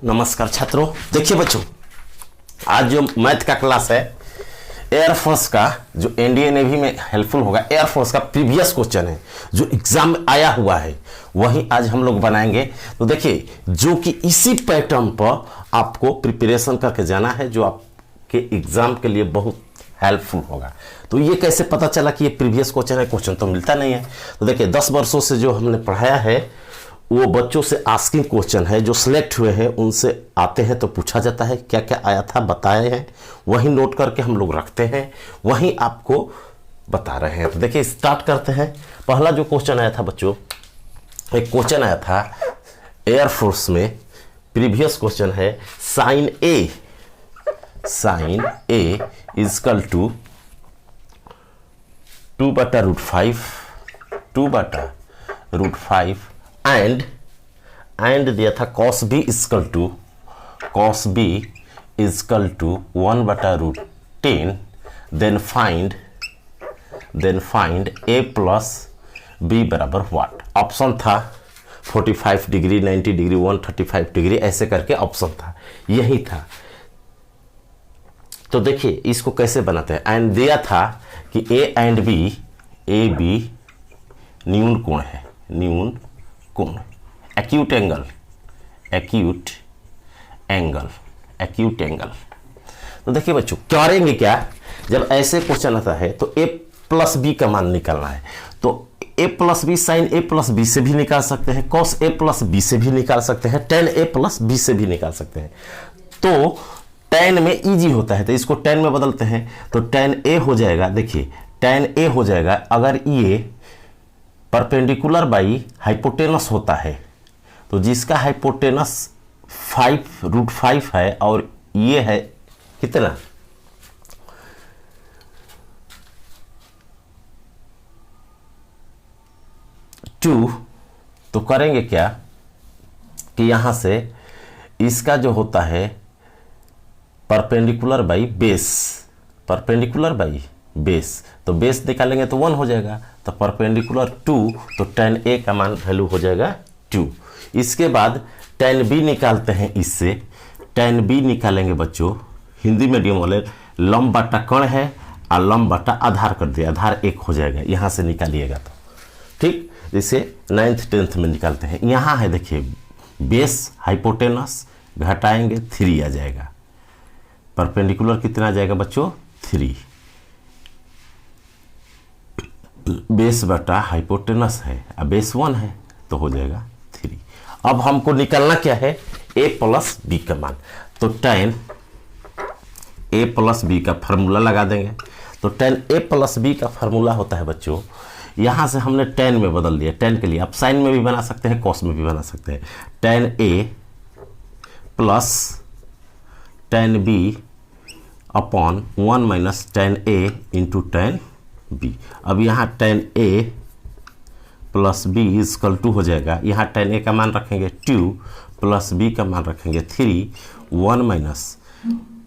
नमस्कार छात्रों। देखिए बच्चों, आज जो मैथ का क्लास है एयरफोर्स का, जो इंडियन नेवी में हेल्पफुल होगा, एयरफोर्स का प्रीवियस क्वेश्चन है जो एग्जाम में आया हुआ है, वही आज हम लोग बनाएंगे। तो देखिए, जो कि इसी पैटर्न पर आपको प्रिपरेशन करके जाना है, जो आपके एग्जाम के लिए बहुत हेल्पफुल होगा। तो ये कैसे पता चला कि ये प्रीवियस क्वेश्चन है? क्वेश्चन तो मिलता नहीं है। तो देखिए, 10 वर्षों से जो हमने पढ़ाया है वो बच्चों से आस्किंग क्वेश्चन है, जो सिलेक्ट हुए हैं उनसे आते हैं, तो पूछा जाता है क्या क्या आया था, बताए हैं, वही नोट करके हम लोग रखते हैं, वही आपको बता रहे हैं। तो देखिए, स्टार्ट करते हैं। पहला जो क्वेश्चन आया था बच्चों, एक क्वेश्चन आया था एयरफोर्स में, प्रीवियस क्वेश्चन है, sine a equal to 2/√5 and दिया था cos b equal to 1/√10, then find a plus b बराबर व्हाट। ऑप्शन था 45 डिग्री, 90 डिग्री, 135 डिग्री, ऐसे करके ऑप्शन था, यही था। तो देखिए इसको कैसे बनाते हैं। एंड दिया था कि a and b, a b न्यून कोण है, न्यून कोण, एक्यूट एंगल। तो देखिए बच्चों, करेंगे क्या, जब ऐसे क्वेश्चन आता है तो a प्लस बी का मान निकालना है। तो a plus b sine a plus b से भी निकाल सकते हैं, cos a प्लस बी से भी निकाल सकते हैं, tan a प्लस बी से भी निकाल सकते हैं। तो tan में इजी होता है, तो इसको tan में बदलते हैं, तो tan a हो जाएगा। देखिए tan a हो जाएगा, अगर ये परपेंडिकुलर बाई हाइपोटेनस होता है, तो जिसका हाइपोटेनस 5√5 है और ये है कितना, 2, तो करेंगे क्या कि यहां से इसका जो होता है परपेंडिकुलर बाई बेस, तो बेस निकालेंगे तो 1 हो जाएगा, तो परपेंडिकुलर 2, तो tan a का मान वैल्यू हो जाएगा 2। इसके बाद tan b निकालते हैं, इससे tan b निकालेंगे बच्चों, हिंदी मीडियम वाले लंब बटा कण है और लंब बटा आधार कर दिया, आधार 1 हो जाएगा, यहां से निकालिएगा तो ठीक। जैसे 9th 10th में निकालते हैं, यहां है देखिए बेस हाइपोटेनस, घटाएंगे 3 आ जाएगा, परपेंडिकुलर कितना आ जाएगा बच्चों 3, बेस बटा हाइपोटेनस है, अब बेस 1 है तो हो जाएगा 3। अब हमको निकालना क्या है, a प्लस बी का मान। तो tan a प्लस बी का फार्मूला लगा देंगे। तो tan a प्लस बी का फार्मूला होता है बच्चों, यहां से हमने tan में बदल दिया, tan के लिए आप साइन में भी बना सकते हैं, cos में भी बना सकते हैं। tan a plus tan b upon 1 minus tan a into tan b। अब यहाँ tan a plus b equal to हो जाएगा, यहाँ tan a का मान रखेंगे 2 प्लस b का मान रखेंगे 3, 1 माइनस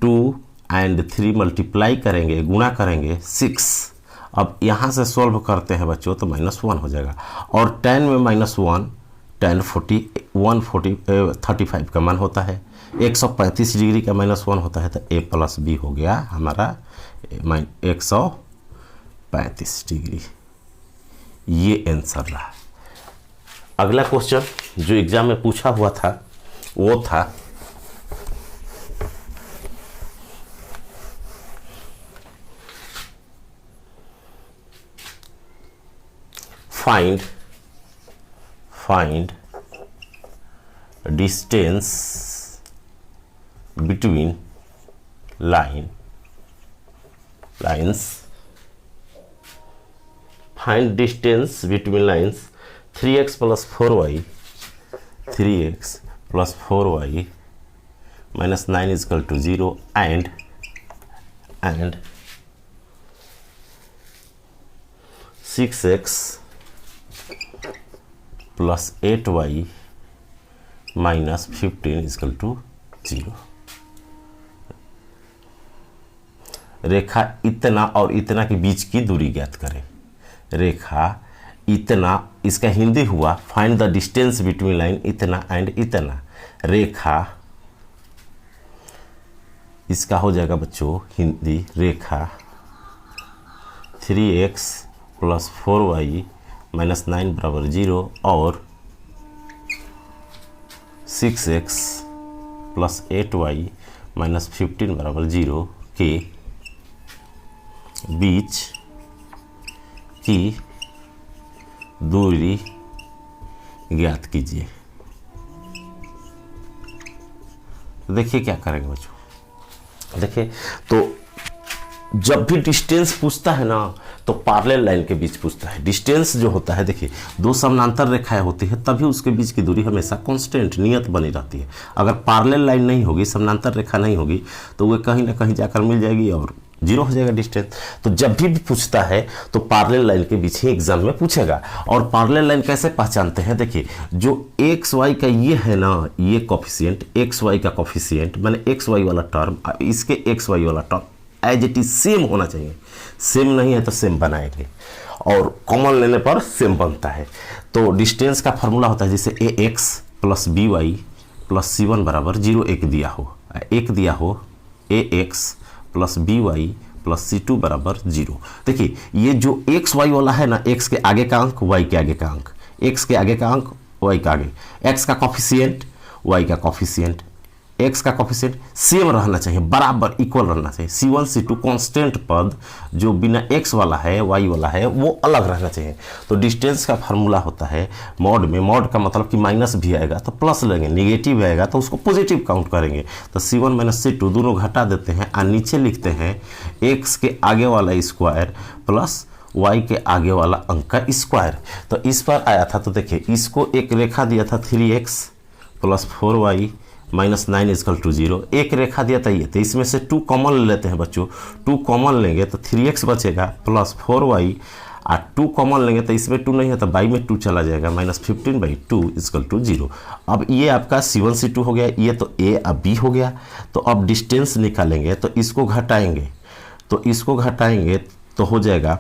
2 एंड 3 मल्टीप्लाई करेंगे, गुणा करेंगे 6। अब यहाँ से सॉल्व करते हैं बच्चों तो -1 हो जाएगा, और tan में -1, tan 35 का मान होता है, 135 डिग्री का -1 होता है, तो a प्लस बी हो गया हमारा 135 डिग्री। ये आंसर रहा। अगला क्वेश्चन जो एग्जाम में पूछा हुआ था वो था find distance between lines, find distance between lines 3x plus 4y minus 9 equal to 0 and 6x plus 8y minus 15 equal to 0। रेखा इतना और इतना के बीच की दूरी ज्ञात करें। रेखा इतना, इसका हिंदी हुआ find the distance between line इतना एंड इतना। रेखा इसका हो जाएगा बच्चों हिंदी रेखा 3x + 4y - 9 बराबर 0 और 6x + 8y - 15 बराबर 0 के बीच की दूरी ज्ञात कीजिए। देखिए क्या करेंगे बच्चों, देखिए तो जब भी डिस्टेंस पूछता है ना तो पैरेलल लाइन के बीच पूछता है। डिस्टेंस जो होता है, देखिए दो समानांतर रेखाएं होती है तभी उसके बीच की दूरी हमेशा कांस्टेंट नियत बनी रहती है। अगर पैरेलल लाइन नहीं होगी, समानांतर रेखा नहीं होगी तो वो कहीं ना कहीं जाकर मिल जाएगी और जीरो हो जाएगा डिस्टेंस। तो जब भी पूछता है तो पैरेलल लाइन के बीच ही एग्जाम में पूछेगा। और पैरेलल लाइन कैसे पहचानते हैं, देखिए जो एक्स वाई का ये है ना, ये कोफिशिएंट एक्स वाई का कोफिशिएंट माने एक्स वाई वाला टर्म, इसके एक्स वाई वाला term as it is same होना चाहिए। सेम नहीं है तो सेम बनाएंगे और कॉमन लेने पर सेम बनता है। तो डिस्टेंस का फॉर्मूला होता है जैसे A X plus B Y plus C one बराबर 0 एक दिया हो A X plus B Y plus C two बराबर 0। देखिए ये जो एक्स वाई वाला है ना, एक्स के आगे का अंक वाई के आगे का अंक, एक्स के आगे का अंक वाई का आगे, एक्स का कॉफिशिएंट वाई का कॉफिशिएंट, एक्स का कॉफिशिएंट सेम रहना चाहिए, बराबर इक्वल रहना चाहिए। C1 C2 कांस्टेंट पद जो बिना एक्स वाला है वाई वाला है वो अलग रहना चाहिए। तो डिस्टेंस का फार्मूला होता है मॉड में, मॉड का मतलब कि माइनस भी आएगा तो प्लस लेंगे, निगेटिव आएगा तो उसको पॉजिटिव काउंट करेंगे। तो C1 - C2 दोनों घटा देते हैं और नीचे लिखते हैं एक्स के आगे वाला स्क्वायर प्लस y के आगे वाला अंक का स्क्वायर। तो इस पर आया था, तो देखिए इसको एक रेखा दिया था 3x + 4y - 9 = 0, एक रेखा दिया था ये, तो इसमें से 2 कॉमन ले लेते हैं बच्चों। 2 कॉमन लेंगे तो 3x बचेगा प्लस 4y, और 2 कॉमन लेंगे तो इसमें 2 नहीं है तो y में 2 चला जाएगा -15/2 = 0। अब ये आपका C1 C2 हो गया, ये तो a अब b हो गया। तो अब डिस्टेंस निकालेंगे तो इसको घटाएंगे तो हो जाएगा,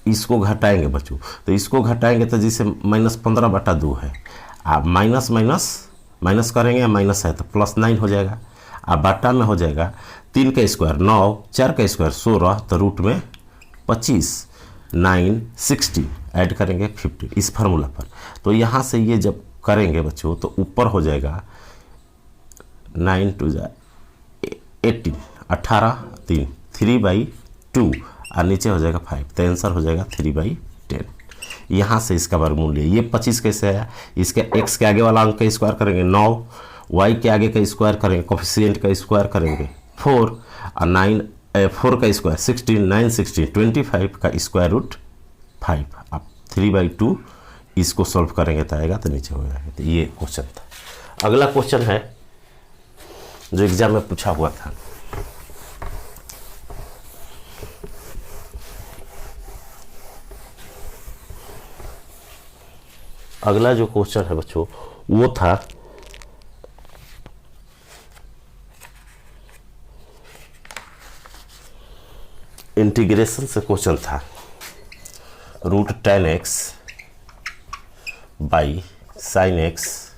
इसको घटाएंगे बच्चों, तो इसको घटाएंगे तो जैसे -15/2 है, आप माइनस करेंगे या माइनस है तो +9 हो जाएगा। अब बाटा में हो जाएगा 3 का स्क्वायर 9, 4 का स्क्वायर 16, तो रूट में 25, 9, 16 ऐड करेंगे 50 इस फार्मूला पर। तो यहाँ से ये जब करेंगे बच्चों तो ऊपर हो जाएगा 9 × 2 = 18, 18 3 3/2 और नीचे हो जाएगा 5, तो आंसर हो जाएगा 3/10। यहाँ से इसका वर्गमूल ये 25 कैसे आया, इसके x के आगे वाला अंक का स्क्वायर करेंगे 9, y के आगे का स्क्वायर करेंगे, कोफिशिएंट का स्क्वायर करेंगे 4 और 9, 4 का स्क्वायर 16, 9 16 25 का स्क्वायर रूट 5। अब 3/2 इसको सॉल्व करेंगे तो आएगा, तो नीचे हो जाएगा। तो ये क्वेश्चन था। अगला क्वेश्चन है जो एग्जाम में पूछा हुआ था, अगला जो क्वेश्चन है बच्चों वो था इंटीग्रेशन से क्वेश्चन था, √10x / sin x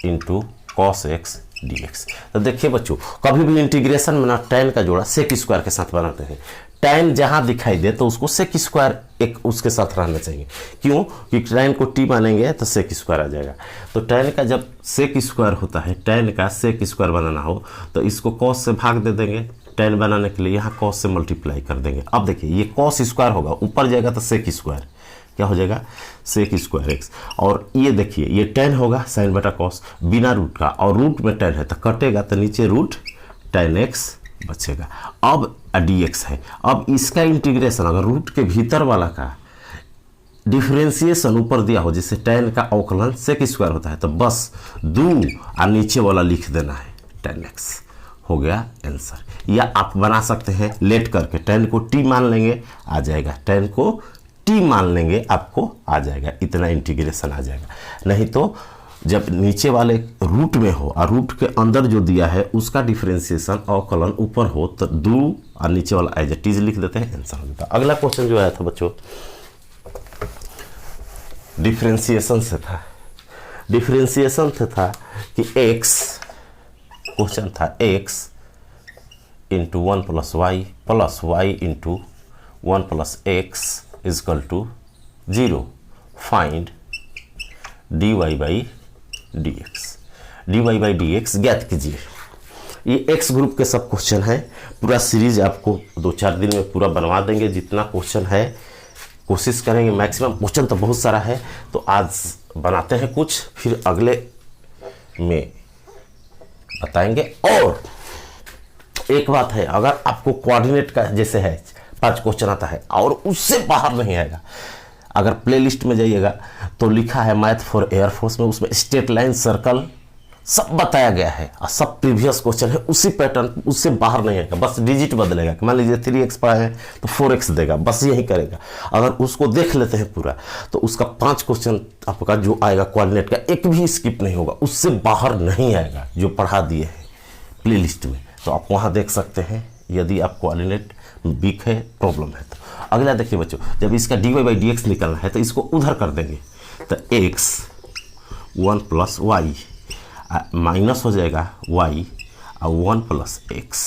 × cos x dx। तो देखिए बच्चों कभी भी इंटीग्रेशन में ना tan का जोड़ा sec स्क्वायर के साथ बनाते हैं। tan जहां दिखाई दे तो उसको sec स्क्वायर एक उसके साथ रहना चाहिए। क्यों? कि tan को t मानेंगे तो sec स्क्वायर आ जाएगा। तो tan का जब sec स्क्वायर होता है, tan का sec स्क्वायर बनाना हो तो इसको cos से भाग दे देंगे, tan बनाने के लिए यहाँ cos से मल्टीप्लाई कर देंगे। अब देखिए ये cos स्क्वायर होगा, ऊपर जाएगा तो sec स्क्वायर, क्या हो जाएगा sec स्क्वायर x। और ये देखिए ये tan होगा sin/cos बिना रूट का, और रूट में tan है तो कटेगा तो नीचे √10 x बचेगा। अब dx है, अब इसका इंटीग्रेशन अगर रूट के भीतर वाला का डिफरेंशिएशन ऊपर दिया हो, जैसे tan का अवकलन sec स्क्वायर होता है तो बस 2 और नीचे वाला लिख देना है 10x, हो गया आंसर। या आप बना सकते हैं लेट करके, tan को t मान लेंगे आ जाएगा, tan को t मान लेंगे आपको आ जाएगा, इतना इंटीग्रेशन आ जाएगा। नहीं तो जब नीचे वाले रूट में हो और रूट के अंदर जो दिया है उसका डिफरेंशिएशन अवकलन ऊपर हो तो 2 और नीचे वाला एज इट इज लिख देते हैं, आंसर हो जाता है। अगला क्वेश्चन जो आया था बच्चों डिफरेंशिएशन से था। डिफरेंशिएशन से था कि x, क्वेश्चन था x इंटू 1 plus y into 1 plus x equal to 0। Find dy by d x ज्ञात कीजिए। ये एक्स ग्रुप के सब क्वेश्चन है। पूरा सीरीज आपको 2-4 दिन में पूरा बनवा देंगे। जितना क्वेश्चन है कोशिश करेंगे मैक्सिमम। क्वेश्चन तो बहुत सारा है, तो आज बनाते हैं कुछ, फिर अगले में बताएंगे। और एक बात है, अगर आपको कोऑर्डिनेट का जैसे है 5 क्वेश्चन आता है और उससे बाहर नहीं आएगा, अगर प्लेलिस्ट में जाइएगा तो लिखा है मैथ फॉर एयरफोर्स में, उसमें स्ट्रेट लाइन, सर्कल सब बताया गया है और सब प्रीवियस क्वेश्चन है उसी पैटर्न, उससे बाहर नहीं आएगा। बस डिजिट बदलेगा। मान लीजिए 3x पढ़ा है तो 4x देगा, बस यही करेगा। अगर उसको देख लेते हैं पूरा तो उसका 5 क्वेश्चन आपका जो आएगा कोऑर्डिनेट का एक भी स्किप नहीं होगा, उससे बाहर नहीं आएगा जो पढ़ा दिए हैं प्लेलिस्ट में। तो आप वहाँ देख सकते हैं यदि आप कोऑर्डिनेट वीक है, प्रॉब्लम है तो। अगला देखिए बच्चों, जब इसका dy बाई डी एक्स निकलना है तो इसको उधर कर देंगे, तो x 1 प्लस वाई माइनस हो जाएगा y और 1 प्लस एक्स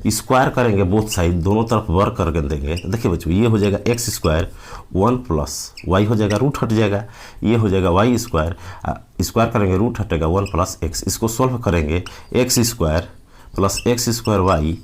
स्क्वायर करेंगे, बोथ साइड दोनों तरफ वर्क करके देंगे। देखिए बच्चों, ये हो जाएगा एक्स स्क्वायर 1 प्लस वाई हो जाएगा, रूट हट जाएगा, ये हो जाएगा वाई स्क्वायर, स्क्वायर करेंगे रूट हटेगा 1 प्लस एक्स। इसको सॉल्व करेंगे X square plus X square Y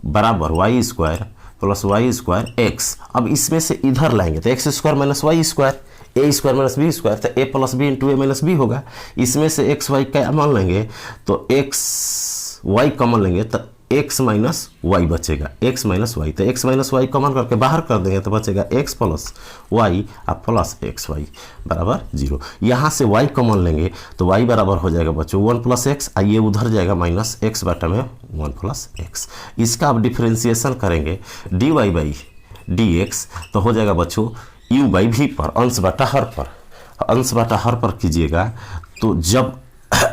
बराबर Y square plus Y square X. अब इसमें से इधर लाएंगे तो X square minus Y square, A square minus B square, तो A plus B into A minus B होगा। इसमें से एक्स वाई का मान लेंगे तो एक्स वाई कॉमन लेंगे तो एक्स माइनस वाई बचेगा, एक्स माइनस वाई, तो एक्स माइनस वाई कॉमन करके बाहर कर देंगे तो बचेगा एक्स प्लस वाई और प्लस एक्स वाई बराबर 0। यहाँ से वाई कॉमन लेंगे तो वाई बराबर हो जाएगा बच्चों 1 प्लस एक्स, आइए उधर जाएगा माइनस एक्स बटा में 1 प्लस एक्स। इसका अब डिफ्रेंसिएशन करेंगे dy बाई डी एक्स तो हो जाएगा बच्चों u बाई वी पर, अंश बटा हर पर। अंश बटा हर पर कीजिएगा तो जब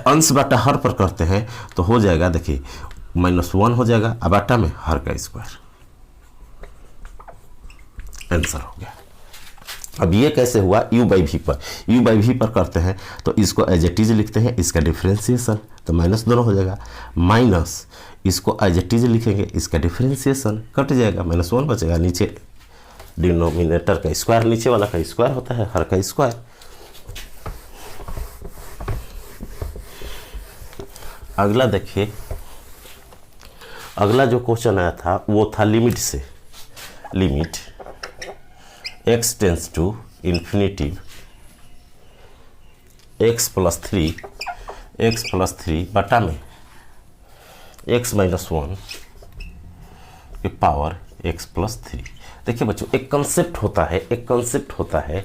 अंश बटा हर पर करते हैं तो हो जाएगा, देखिए -1 हो जाएगा अब बटा में हर का स्क्वायर, आंसर हो गया। अब ये कैसे हुआ, u बाई वी पर, u बाई वी पर करते हैं तो इसको एज इट इज लिखते हैं, इसका डिफरेंशिएशन तो माइनस दोनों हो जाएगा, माइनस इसको एज इट इज लिखेंगे, इसका डिफरेंशिएशन कट जाएगा, -1 बचेगा, नीचे डिनोमिनेटर का स्क्वायर, नीचे वाला का स्क्वायर होता है, हर का स्क्वायर। अगला देखिए, अगला जो क्वेश्चन आया था वो था लिमिट से, limit x tends to infinity x plus 3 बटा में x माइनस 1 के पावर x प्लस 3। देखिए बच्चों, एक कंसेप्ट होता है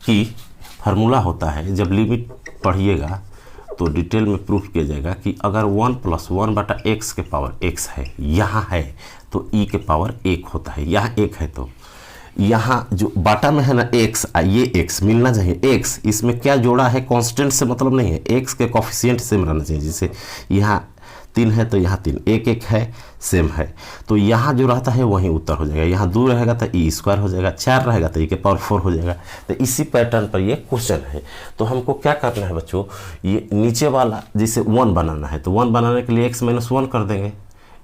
कि फार्मूला होता है, जब लिमिट पढ़िएगा तो डिटेल में प्रूफ किया जाएगा कि अगर 1 प्लस 1 बटा एक्स के पावर x है, यहाँ है तो e के पावर 1 होता है, यहाँ 1 है तो यहाँ जो बाटा में है ना x, ये x मिलना चाहिए। x इसमें क्या जोड़ा है, कांस्टेंट से मतलब नहीं है, x के कोफिशिएंट सेम रहना चाहिए। जैसे यहाँ 3 है तो यहाँ 3, 1 है सेम है, तो यहाँ जो रहता है वहीं उत्तर हो जाएगा। यहाँ 2 रहेगा तो e स्क्वायर हो जाएगा, 4 रहेगा तो e के पावर 4 हो जाएगा। तो इसी पैटर्न पर ये क्वेश्चन है। तो हमको क्या करना है बच्चों, ये नीचे वाला जैसे 1 बनाना है तो 1 बनाने के लिए x माइनस 1 कर देंगे,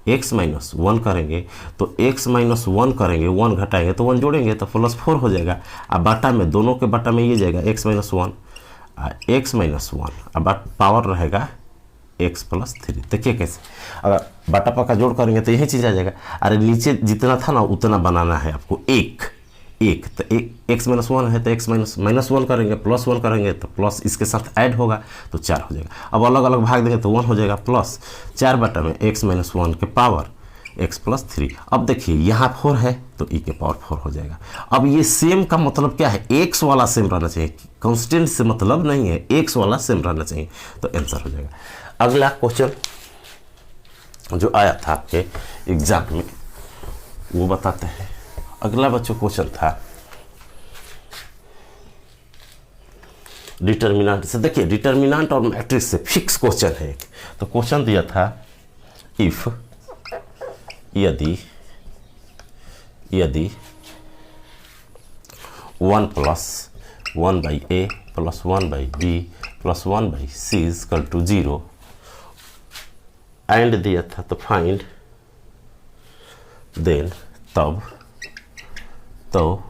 x माइनस 1 करेंगे तो x माइनस 1 करेंगे, 1 घटाएंगे तो 1 जोड़ेंगे तो प्लस 4 हो जाएगा। अब बाटा में, दोनों के बाटा में ये जाएगा x माइनस 1, x माइनस 1, अब पावर रहेगा x प्लस 3। देखिए कैसे, अगर बाटा पक्का जोड़ करेंगे तो यही चीज़ आ जाएगा। अरे नीचे जितना था ना उतना बनाना है आपको, एक तो x माइनस 1 है तो x माइनस 1 करेंगे, प्लस 1 करेंगे तो प्लस इसके साथ ऐड होगा तो 4 हो जाएगा। अब अलग अलग भाग देंगे तो 1 हो जाएगा, प्लस 4 बटा में x माइनस 1 के पावर x प्लस 3। अब देखिए यहाँ 4 है तो e के पावर 4 हो जाएगा। अब ये सेम का मतलब क्या है, x वाला सेम रहना चाहिए, कांस्टेंट से मतलब नहीं है, x वाला सेम रहना चाहिए तो आंसर हो जाएगा। अगला क्वेश्चन जो आया था आपके एग्जाम में वो बताते हैं। अगला बच्चों क्वेश्चन था डिटर्मिनेंट से। देखिए डिटर्मिनेंट और मैट्रिक्स से फिक्स क्वेश्चन है एक। तो क्वेश्चन दिया था इफ यदि 1 plus 1 by a plus 1 by b plus 1 by c equal to 0 and दिया था तो फाइंड देन तब तो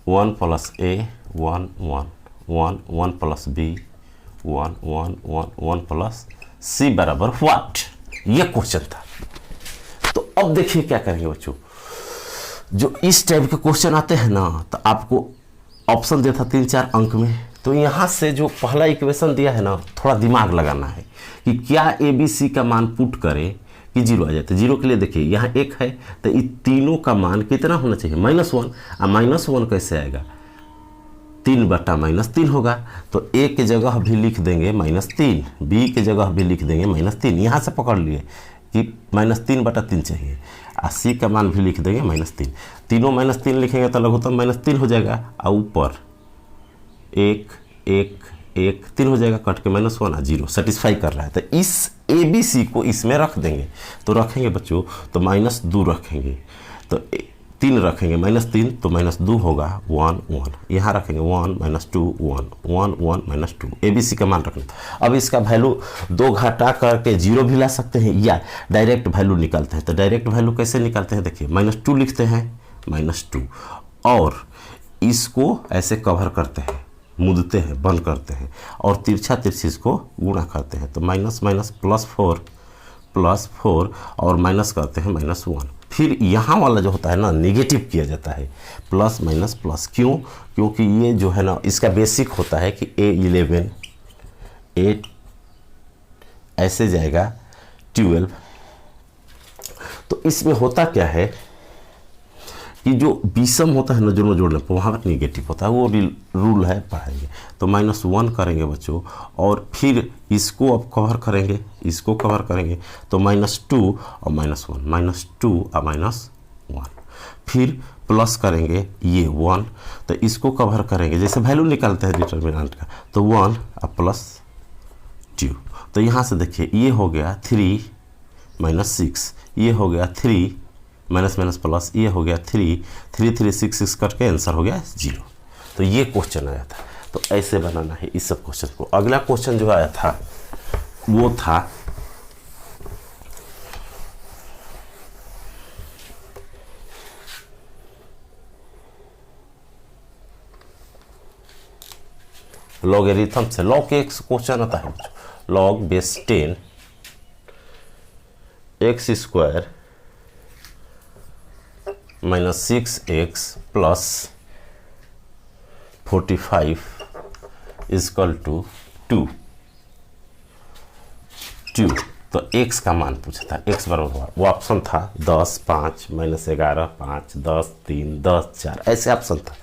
1 plus a 1 1 1 1 plus b 1 1 1 1 plus c बराबर व्हाट, ये क्वेश्चन था। तो अब देखिए क्या करेंगे बच्चों, जो इस टाइप के क्वेश्चन आते हैं ना, तो आपको ऑप्शन दिया था 3-4 अंक में, तो यहाँ से जो पहला इक्वेशन दिया है ना, थोड़ा दिमाग लगाना है कि क्या ए बी सी का मान पुट करें कि जीरो आ जाए। तो जीरो के लिए देखिए यहाँ 1 है, तो इन तीनों का मान कितना होना चाहिए, -1। अब -1 कैसे आएगा, 3/-3 होगा। तो ए के जगह भी लिख देंगे -3, बी के जगह भी लिख देंगे -3, यहाँ से पकड़ लिए कि -3/3 चाहिए, और सी का मान भी लिख देंगे -3। तीनों -3 लिखेंगे तो लघुत्तम -3 हो जाएगा, और ऊपर 1 1 1 3 हो जाएगा, कट के -1 और 0 सेटिस्फाई कर रहा है। तो इस ए बी सी को इसमें रख देंगे, तो रखेंगे बच्चों तो -2 रखेंगे, तो 3 रखेंगे -3 तो -2 होगा 1 1, यहाँ रखेंगे 1 -2 1 1 1 -2, ए बी सी का मान रखना। अब इसका वैल्यू 2 घटा करके 0 भी ला सकते हैं या डायरेक्ट वैल्यू निकालते हैं। तो डायरेक्ट वैल्यू कैसे निकालते हैं, देखिए -2 लिखते हैं, -2, और इसको ऐसे कवर करते हैं, मुदते हैं, बंद करते हैं, और तिरछा तिरछी इसको गुणा करते हैं। तो माइनस माइनस +4 और माइनस करते हैं -1। फिर यहाँ वाला जो होता है ना, निगेटिव किया जाता है, प्लस माइनस प्लस। क्यों, क्योंकि ये जो है ना, इसका बेसिक होता है कि A11 8 ऐसे जाएगा 12। तो इसमें होता क्या है कि जो विषम होता है ना, दोनों जोड़ने पर वहाँ पर निगेटिव होता है, वो रूल है, पढ़ाएंगे। तो -1 करेंगे बच्चों, और फिर इसको अब कवर करेंगे, इसको कवर करेंगे, तो -2 और -1, -2 और -1, फिर प्लस करेंगे ये 1, तो इसको कवर करेंगे, जैसे वैल्यू निकालते हैं डिटर्मिनेंट का, तो 1 और +2। तो यहाँ से देखिए ये हो गया 3 -6, ये हो गया 3 माइनस माइनस प्लस, ये हो गया 3 3 3 6 6 करके आंसर हो गया 0। तो ये क्वेश्चन आया था। तो ऐसे बनाना है इस सब क्वेश्चन को। अगला क्वेश्चन जो आया था वो था लॉगरिथम से। लॉग के एक क्वेश्चन आता है, log base 10 x² -6x plus 45 equal to 2। तो x का मान पूछा था, x बराबर हुआ, वो ऑप्शन था 10 5 -11 5 10 3 10 4, ऐसे ऑप्शन था।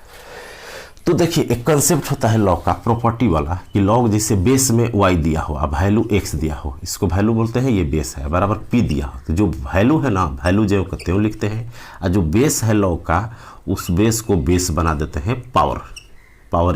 तो देखिए एक कंसेप्ट होता है लॉग का, प्रॉपर्टी वाला, कि लॉग जैसे बेस में y दिया हो, अब वैल्यू x दिया हो, इसको वैल्यू बोलते हैं, ये बेस है, बराबर p दिया हो, तो जो वैल्यू है ना, वैल्यू जो कहते हैं लिखते हैं, और जो बेस है लॉग का, उस बेस को बेस बना देते हैं पावर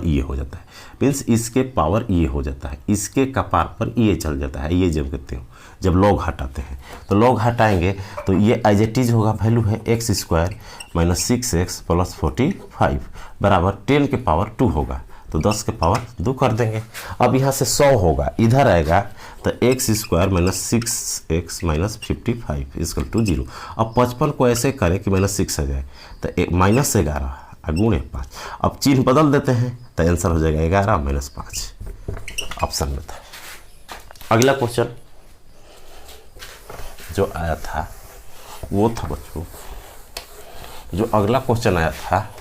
ये हो जाता है, मीन्स इसके पावर ये हो जाता है, इसके कपार पर ये चल जाता है, ये जब कहते हो जब लॉग हटाते हैं। तो लॉग हटाएंगे तो ये एज इट इज होगा, वैल्यू है x² -6x प्लस 45 बराबर 10 के पावर 2 होगा, तो 10 के पावर 2 कर देंगे। अब यहाँ से 100 होगा, इधर आएगा तो x² -6x -55 इक्वल टू 0। अब 55 को ऐसे करें कि -6 आ जाए, तो -11 गुणे 5। अब चिन्ह बदल देते हैं तो आंसर हो जाएगा 11 -5, ऑप्शन में था। अगला क्वेश्चन जो आया था वो था बच्चों, जो अगला क्वेश्चन आया था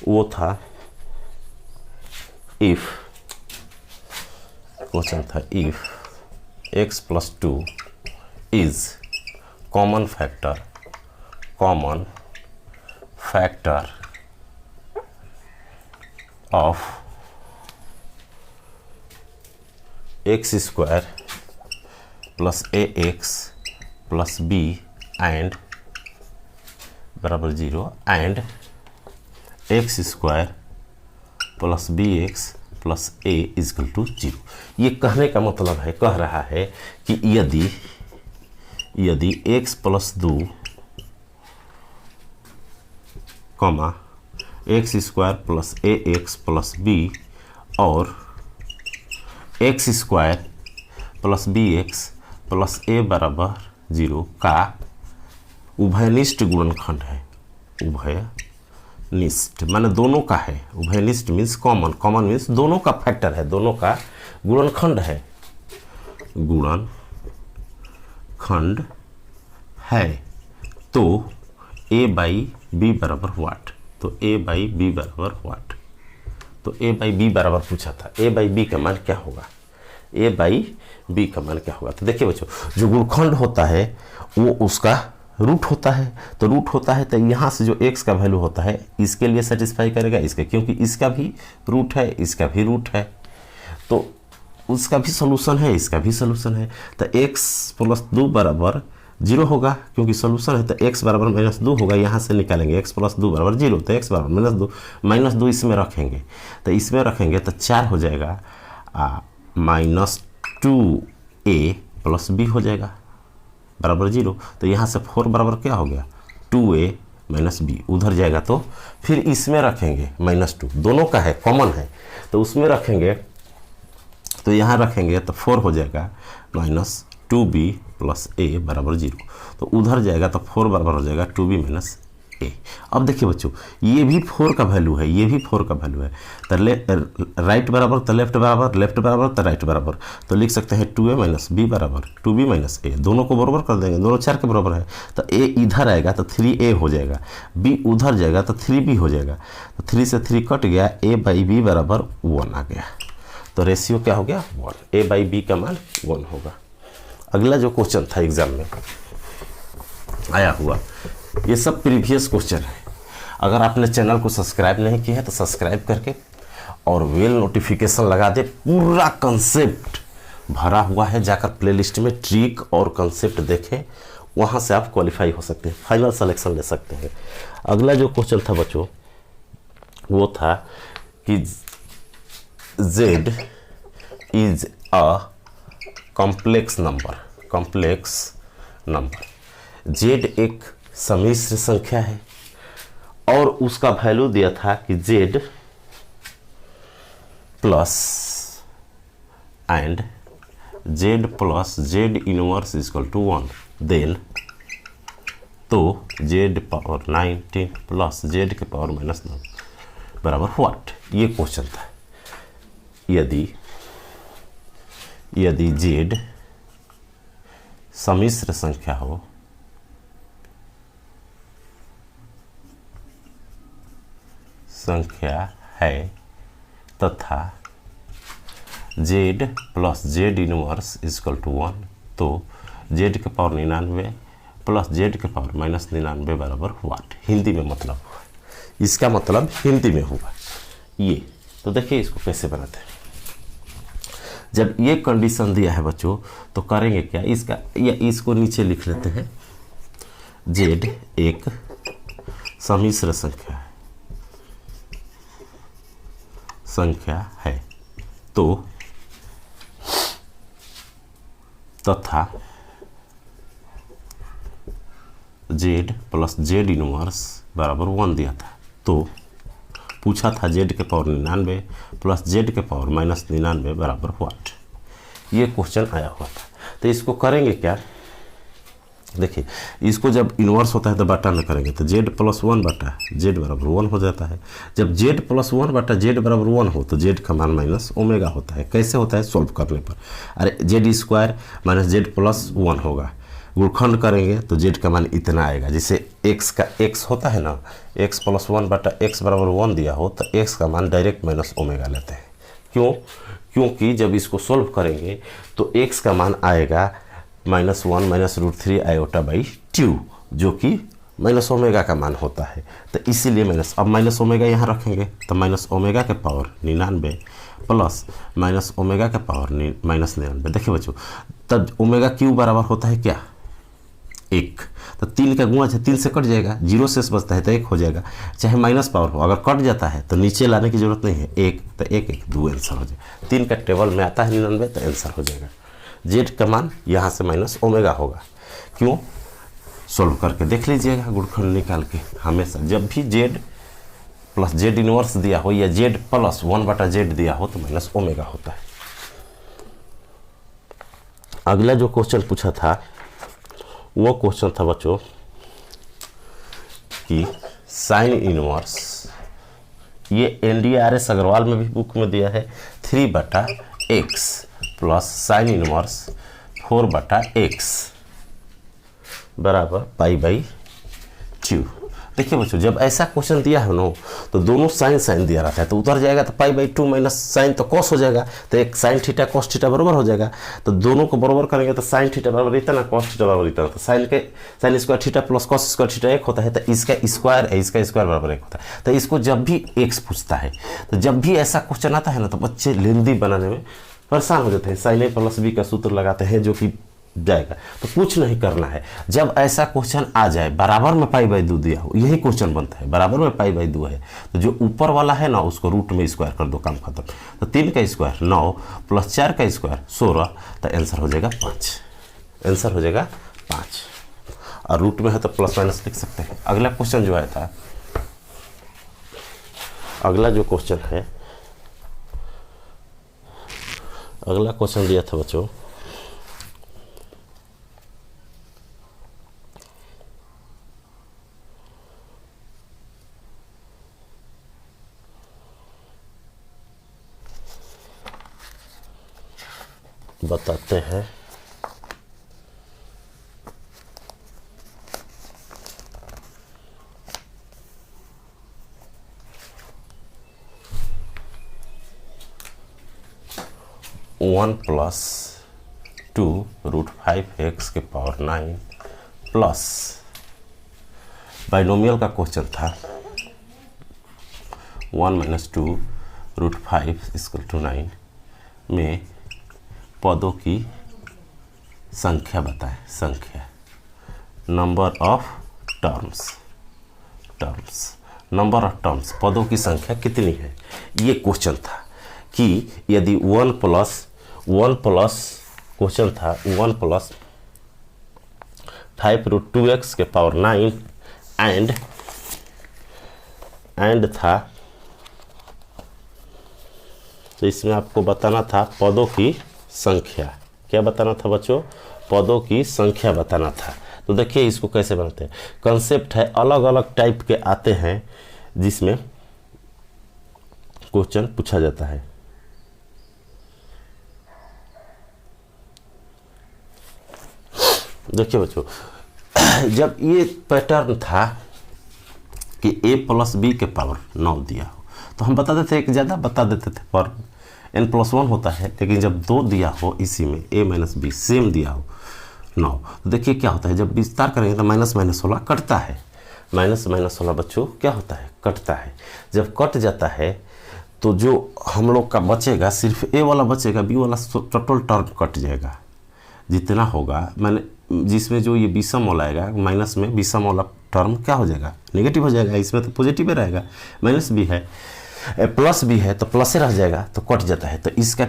वो था इफ, क्वेश्चन था if x + 2 is common factor of x² + ax + b and बराबर 0 and x² + bx + a equal to 0। ये कहने का मतलब है, कह रहा है कि यदि x + 2 x² + ax + b और x² + bx + a बराबर 0 का उभयनिष्ठ गुणनखंड है, उभयनिष्ठ माने दोनों का है, उभयनिष्ठ मीन्स कॉमन, कॉमन मीन्स दोनों का फैक्टर है, दोनों का गुणनखंड है, गुणनखंड है, तो a बाई बी बराबर व्हाट, तो a बाई बी बराबर व्हाट, तो a बाई बी बराबर पूछा था, a बाई बी का मान क्या होगा, a बाई बी का मान क्या होगा। तो देखिए बच्चों, जो गुणनखंड होता है वो उसका रूट होता है, तो रूट होता है तो यहाँ से जो x का वैल्यू होता है इसके लिए सेटिस्फाई करेगा, इसके, क्योंकि इसका भी रूट है, इसका भी रूट है, तो उसका भी सोल्यूशन है, इसका भी सोल्यूशन है, तो x प्लस 2 बराबर 0 होगा, क्योंकि सोल्यूशन है, तो x बराबर -2 होगा, यहाँ से निकालेंगे x प्लस 2 बराबर 0, तो x बराबर -2 इसमें रखेंगे, तो इसमें रखेंगे तो 4 हो जाएगा, -2a प्लस b हो जाएगा बराबर 0, तो यहाँ से 4 बराबर क्या हो गया, 2a माइनस बी, उधर जाएगा तो फिर इसमें रखेंगे -2, दोनों का है, कॉमन है, तो उसमें रखेंगे, तो यहाँ रखेंगे तो 4 हो जाएगा -2b प्लस a बराबर 0, तो उधर जाएगा तो 4 बराबर हो जाएगा 2b माइनस a। अब देखिए बच्चों, ये भी 4 का वैल्यू है, ये भी 4 का वैल्यू है, तो राइट बराबर तो लेफ्ट बराबर, लेफ्ट बराबर तो राइट बराबर, तो लिख सकते हैं 2a माइनस बी बराबर 2b माइनस a, दोनों को बराबर कर देंगे, दोनों 4 के बराबर है, तो a इधर आएगा तो 3a हो जाएगा, b उधर जाएगा तो 3b हो जाएगा, तो 3 से 3 कट गया, a बाई बी बराबर 1 आ गया, तो रेशियो क्या हो गया 1, a बाई बी का मान 1 होगा। अगला जो क्वेश्चन था एग्जाम में आया हुआ, ये सब प्रीवियस क्वेश्चन है, अगर आपने चैनल को सब्सक्राइब नहीं किया है तो सब्सक्राइब करके और बेल नोटिफिकेशन लगा दे, पूरा कंसेप्ट भरा हुआ है, जाकर प्लेलिस्ट में ट्रिक और कंसेप्ट देखें, वहाँ से आप क्वालिफाई हो सकते हैं, फाइनल सिलेक्शन ले सकते हैं। अगला जो क्वेश्चन था बच्चों वो था कि z is a complex number, z एक सम्मिश्र संख्या है और उसका वैल्यू दिया था कि z plus and z plus z inverse equal to 1, then तो z पावर 19 प्लस z के पावर -9 बराबर व्हाट, ये क्वेश्चन था। यदि z सम्मिश्र संख्या हो है तथा z plus z inverse equal to 1, तो z के पावर 99 प्लस z के पावर -99 बराबर व्हाट, हिंदी में मतलब हुआ, इसका मतलब हिंदी में हुआ ये। तो देखिए इसको कैसे बनाते हैं, जब ये कंडीशन दिया है बच्चों तो करेंगे क्या, इसका या इसको नीचे लिख लेते हैं, z एक सम्मिश्र संख्या है तो तथा z प्लस z इनवर्स बराबर 1 दिया था, तो पूछा था z के पावर 99 प्लस z के पावर -99 बराबर व्हाट, ये क्वेश्चन आया हुआ था। तो इसको करेंगे क्या, देखिए इसको जब इन्वर्स होता है तो बटा में करेंगे तो z प्लस 1 बटा z बराबर 1 हो जाता है, जब z प्लस 1 बटा z बराबर 1 हो तो z का मान माइनस ओमेगा होता है। कैसे होता है, सॉल्व करने पर, अरे z square minus z plus 1 होगा, गुणखंड करेंगे तो z का मान इतना आएगा, जैसे x का x होता है ना, x प्लस 1 बटा x बराबर 1 दिया हो तो x का मान डायरेक्ट माइनस ओमेगा लेते हैं। क्यों, क्योंकि जब इसको सोल्व करेंगे तो x का मान आएगा -1 माइनस √3 आयोटा बाई 2, जो कि माइनस ओमेगा का मान होता है, तो इसीलिए माइनस, अब माइनस ओमेगा यहाँ रखेंगे तो माइनस ओमेगा के पावर 99 प्लस माइनस ओमेगा के पावर -99। देखिए बच्चों, तब ओमेगा क्यू बराबर होता है क्या, 1, तो 3 का गुणा 3 से कट जाएगा, 0 से बचता है तो 1 हो जाएगा, चाहे माइनस पावर हो, अगर कट जाता है तो नीचे लाने की जरूरत नहीं है, 1 तो 1 2 आंसर हो जाएगा, 3 का टेबल में आता है 99 तो आंसर हो जाएगा। z का मान यहाँ से माइनस ओमेगा होगा, क्यों, सोल्व करके देख लीजिएगा गुणखंड निकाल के, हमेशा जब भी z प्लस z इनवर्स दिया हो या z प्लस 1 बटा z दिया हो तो माइनस ओमेगा होता है। अगला जो क्वेश्चन पूछा था वो क्वेश्चन था बच्चों कि साइन इनवर्स, ये NDRS अग्रवाल में भी बुक में दिया है, 3/x plus sine inverse 4/x बराबर π/2। देखिए बच्चों, जब ऐसा क्वेश्चन दिया है ना तो दोनों साइन साइन दिया रहता है, तो उधर जाएगा तो π/2 माइनस साइन तो कॉस हो जाएगा, तो एक साइन थीटा कॉस थीटा बराबर हो जाएगा। तो दोनों को बराबर करेंगे तो साइन थीटा बराबर इतना, कॉस थीटा बराबर इतना, तो sine square theta plus cos square theta एक होता है, तो इसका स्क्वायर है, इसका स्क्वायर बराबर एक होता है। तो इसको जब भी एक्स पूछता है, तो जब भी ऐसा क्वेश्चन आता है ना तो बच्चे लेंदी बनाने में परेशान हो जाते हैं, साइन A + B का सूत्र लगाते हैं जो कि जाएगा। तो कुछ नहीं करना है, जब ऐसा क्वेश्चन आ जाए बराबर में π/2 दिया हो, यही क्वेश्चन बनता है, बराबर में π/2 है, तो जो ऊपर वाला है ना उसको रूट में स्क्वायर कर दो, काम खत्म। तो 3 का स्क्वायर 9 प्लस 4 का स्क्वायर 16, तो आंसर हो जाएगा 5, आंसर हो जाएगा 5। और रूट में है तो प्लस माइनस लिख सकते हैं। अगला क्वेश्चन जो आया था, अगला जो क्वेश्चन है, अगला क्वेश्चन दिया था बच्चों, बताते हैं। One plus 2√5x⁹ plus binomial का क्वेश्चन था 1 - 2√5 = 9 में पदों की संख्या बताएं, संख्या, number of terms, number of terms, पदों की संख्या कितनी है, ये क्वेश्चन था। कि यदि 1 प्लस क्वेश्चन था 1 + 5√2x⁹ एंड था, तो इसमें आपको बताना था पदों की संख्या। क्या बताना था बच्चों? पदों की संख्या बताना था। तो देखिए इसको कैसे बनाते हैं। कंसेप्ट है, अलग अलग टाइप के आते हैं जिसमें क्वेश्चन पूछा जाता है। देखिए बच्चों, जब ये पैटर्न था कि a+b⁻9 दिया हो तो हम बता देते एक ज़्यादा बता देते थे, पर n+1 होता है, लेकिन जब 2 दिया हो इसी में a - b सेम दिया हो 9, तो देखिए क्या होता है, जब विस्तार करेंगे तो -16 कटता है, -16 बच्चों क्या होता है, कटता है। जब कट जाता है तो जो हम लोग का बचेगा सिर्फ a वाला बचेगा, b वाला टोटल टर्म कट जाएगा जितना होगा, मैंने जिसमें जो ये विषम वाला आएगा, माइनस में विषम वाला टर्म क्या हो जाएगा, नेगेटिव हो जाएगा। इसमें तो पॉजिटिव ही रहेगा, माइनस भी है, प्लस भी है तो प्लस ही रह जाएगा, तो कट जाता है। तो इसका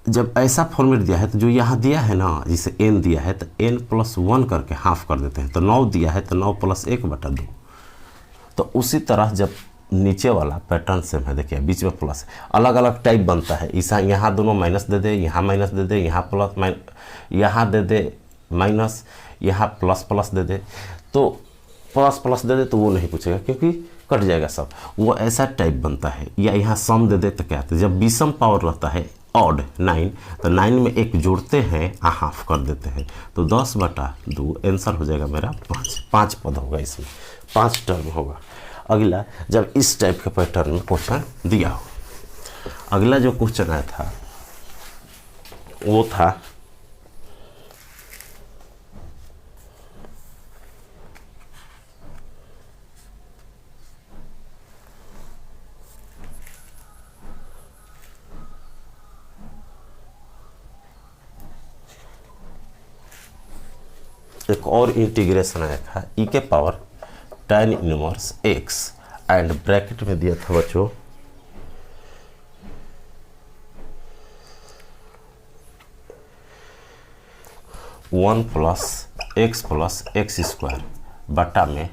जब ऐसा फॉर्मेट दिया है तो जो यहाँ दिया है ना, जिसे n दिया है तो n+1 करके हाफ कर देते हैं, तो 9 दिया है तो 9 + 1/2। तो उसी तरह जब नीचे वाला पैटर्न सेम है, देखिए बीच में प्लस, अलग अलग टाइप बनता है। ऐसा यहाँ दोनों माइनस दे दे, यहाँ माइनस दे दे, यहाँ प्लस, यहाँ दे दे माइनस, यहाँ प्लस दे दे, तो प्लस दे दे तो वो नहीं पूछेगा क्योंकि कट जाएगा सब, वो ऐसा टाइप बनता है। या यहाँ सम दे दे तो क्या होता है, जब विषम पावर रहता है ऑड 9, तो 9 में एक जोड़ते हैं हाफ कर देते हैं, तो 10/2 आंसर हो जाएगा मेरा 5 पद होगा, इसमें 5 टर्म होगा। अगला, जब इस टाइप के पैटर्न में क्वेश्चन दिया हो, अगला जो क्वेश्चन आया था वो था एक और इंटीग्रेशन आया था e⁻tan inverse x, and bracket में दिया था बच्चों 1 + x + x² बटा में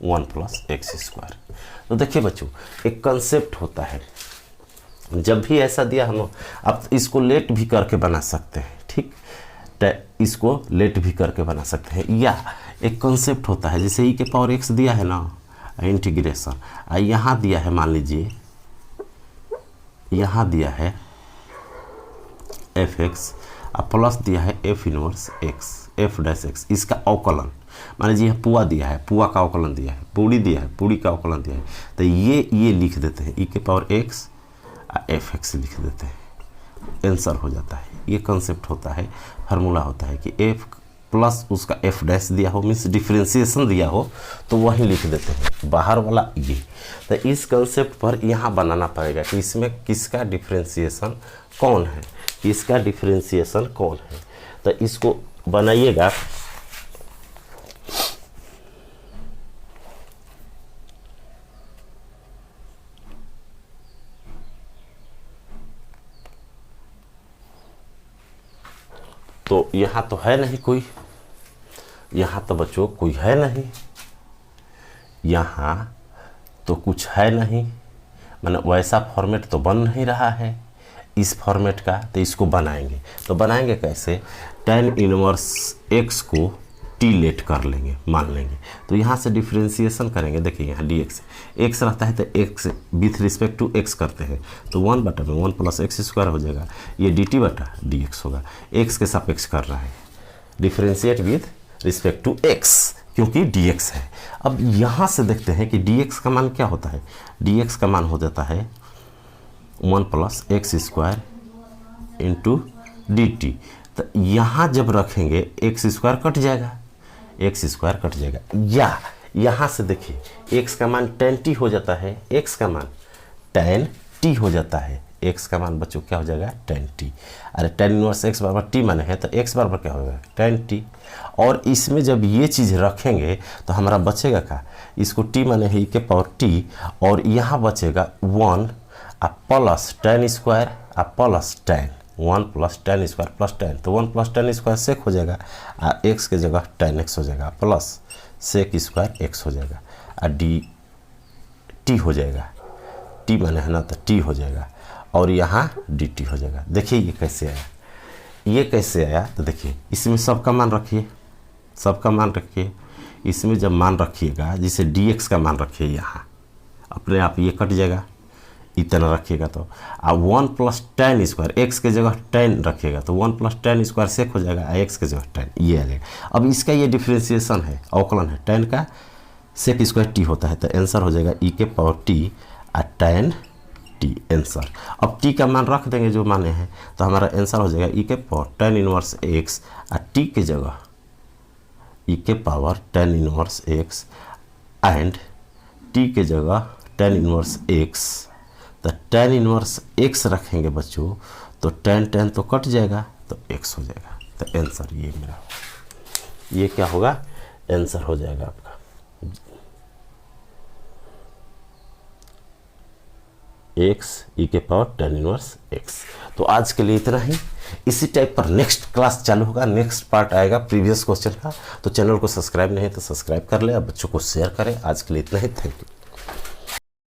1 + x²। तो देखिए बच्चों, एक कंसेप्ट होता है, जब भी ऐसा दिया हम, आप इसको लेट भी करके बना सकते हैं, ठीक, इसको लेट भी करके बना सकते हैं। या एक कंसेप्ट होता है, जैसे e⁻x दिया है ना, इंटीग्रेशन, यहाँ दिया है मान लीजिए, यहाँ दिया है एफ एक्स और प्लस दिया है F inverse x, F dash x, इसका अवकलन मान लीजिए पुआ दिया है, पुआ का अवकलन दिया है, पूड़ी दिया है, पूड़ी का अवकलन दिया है, तो ये लिख देते हैं ई के पावर एक्स और एफ एक्स लिख देते हैं, आंसर हो जाता है। ये कंसेप्ट होता है, फार्मूला होता है कि एफ प्लस उसका एफ डैश दिया हो, मीन्स डिफ्रेंसिएशन दिया हो तो वही लिख देते हैं, बाहर वाला ये। तो इस कंसेप्ट पर यहाँ बनाना पड़ेगा कि इसमें किसका डिफ्रेंसिएशन कौन है, इसका डिफ्रेंसिएशन कौन है। तो इसको बनाइएगा, तो यहाँ तो है नहीं कोई, यहाँ तो बच्चों कोई है नहीं, यहाँ तो कुछ है नहीं, माने वैसा फॉर्मेट तो बन नहीं रहा है इस फॉर्मेट का। तो इसको बनाएंगे, तो बनाएंगे कैसे, tan इनवर्स x को t लेट कर लेंगे, मान लेंगे। तो यहाँ से डिफ्रेंसिएशन करेंगे, देखिए यहाँ dx x रहता है तो x with respect to x करते हैं, तो 1/1 प्लस एक्स स्क्वायर हो जाएगा, ये dt/dx होगा, x के सापेक्ष कर रहा है, differentiate with respect to x क्योंकि dx है। अब यहाँ से देखते हैं कि dx का मान क्या होता है, dx का मान हो जाता है 1 plus X square into dt। तो यहाँ जब रखेंगे एक्स स्क्वायर कट जाएगा, एक्स स्क्वायर कट जाएगा, या यहाँ से देखिए x का मान tan t हो जाता है, x का मान tan t हो जाता है, x का मान बच्चों क्या हो जाएगा tan t। अरे tan इनवर्स x बराबर t माने है तो x बराबर क्या होगा tan t। और इसमें जब ये चीज़ रखेंगे तो हमारा बचेगा क्या, इसको t माने है e के पावर t, और यहाँ बचेगा 1 plus tan square plus tan, 1 plus tan square plus tan, तो 1 प्लस tan स्क्वायर सेक हो जाएगा और x के जगह tan x हो जाएगा, प्लस सेक स्क्वायर x हो जाएगा और डी टी हो जाएगा, t माने है ना तो t हो जाएगा, और यहाँ dt हो जाएगा। देखिए ये कैसे आया, ये कैसे आया, तो देखिए इसमें सबका मान रखिए, सबका मान रखिए, इसमें जब मान रखिएगा जिसे dx का मान रखिए, यहाँ अपने आप ये कट जाएगा, इतना रखिएगा तो, अब 1 प्लस tan स्क्वायर, x के जगह tan रखिएगा तो 1 प्लस tan स्क्वायर सेक हो जाएगा, x के जगह tan, ये आ जाएगा। अब इसका ये डिफ्रेंसिएशन है, अवकलन है, tan का सेक स्क्वायर t होता है, तो आंसर हो जाएगा e के पावर t और tan t आंसर। अब t का मान रख देंगे जो माने हैं, तो हमारा आंसर हो जाएगा e के पावर tan इनवर्स x और t के जगह e के power tan inverse x and t के जगह tan इनवर्स x। तो tan इनवर्स x रखेंगे बच्चों तो tan तो कट जाएगा तो x हो जाएगा, तो आंसर ये मेरा, ये क्या होगा आंसर हो जाएगा आपका x e के पावर tan इनवर्स x। तो आज के लिए इतना ही, इसी टाइप पर नेक्स्ट क्लास चालू होगा, नेक्स्ट पार्ट आएगा प्रीवियस क्वेश्चन का। तो चैनल को सब्सक्राइब नहीं है तो सब्सक्राइब कर ले, अब बच्चों को शेयर करें। आज के लिए इतना ही, थैंक यू।